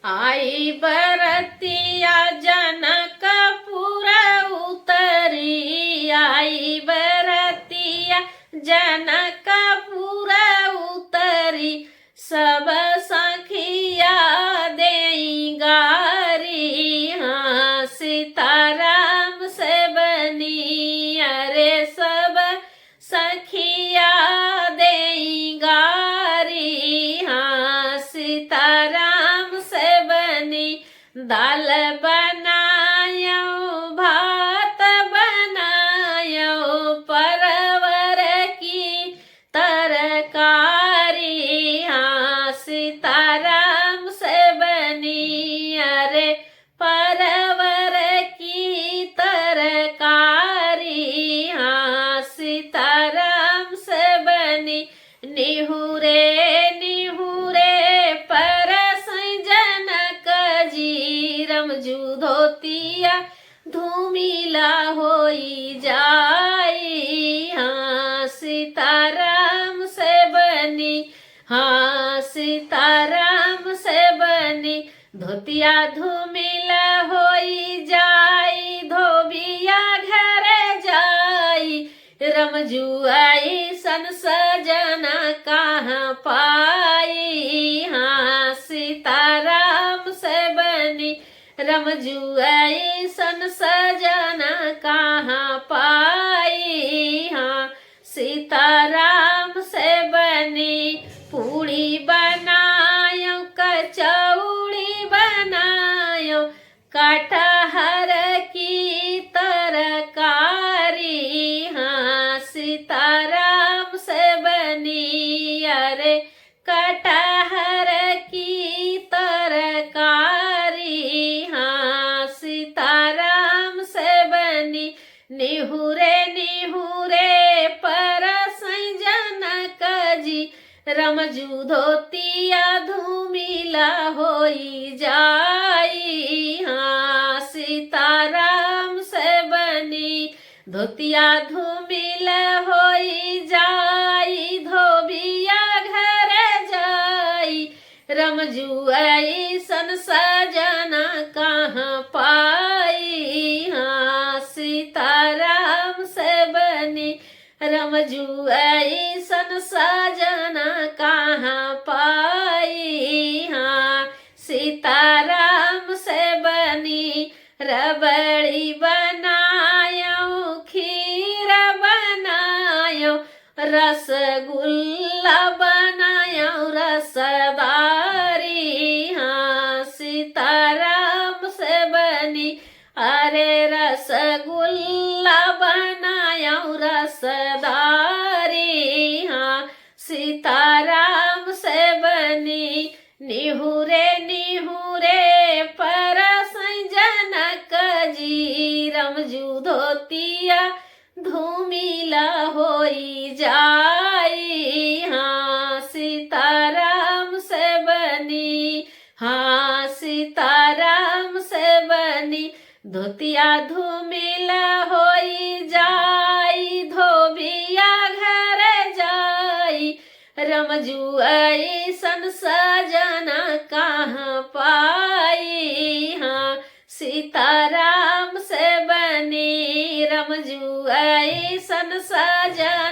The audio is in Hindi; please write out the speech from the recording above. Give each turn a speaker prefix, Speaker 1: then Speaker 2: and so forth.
Speaker 1: आई बरतिया जनकपुर उतरी, आई बरतिया जनकपुर उतरी, सब सखिया देई गारी। हाँ सीताराम से बनी, अरे सब सखिया देई गारी। हाँ सीताराम से बनी, दाल बनायो भात बनायो, परवर की तरकारी। हाँ सीताराम से बनी, अरे परवर की तरकारी। हाँ सीताराम से बनी, निहुरे निहुरे परस जनक जी, रमजू धोतिया धूमिला होई जाई। हाँ सीताराम से बनी, हाँ सीताराम से बनी, धोतिया धूमिला होई जाई, धोबिया घर जाई, रमजू ऐसन सजना कहाँ पाई। हाँ सीताराम से बनी, रमजू ऐसन सजना कहाँ पाई। हाँ सीताराम से बनी, पूड़ी बनायो कचौड़ी बनायो, कटहर की तरकारी। हाँ सीताराम से बनी, अरे कटहर की तरकारी। हाँ सीताराम से बनी, निहुरे निहुरे परस जनक जी, रमजू धोतिया धूमिला होई जाई। हाँ सीताराम से बनी, धोतिया धूमिला होई जाई, धोबिया घर जाई, रमजू ऐसन सजना कहाँ पाई। हाँ सीताराम से बनी, रमजू ऐसन सजना कहाँ पाई। हाँ सीताराम से बनी, रबड़ी बनायो खीर बनायो, रसगुल्ला बनायो रसदारी। हाँ सीताराम से बनी, अरे रसगुल्ला बनायो रसदारी। हाँ सीताराम से बनी, निहुरे निहुरे परस जनक जी, रमजू धोतिया धूमिला होई जाई। हाँ सीताराम से बनी, हाँ सीताराम से बनी, धोतिया धूमिला होई जाई, धोबिया घर जाई, रमजू ऐसन सजना कहाँ पाई। हाँ सीताराम से बनी, रमजू ऐसन सजना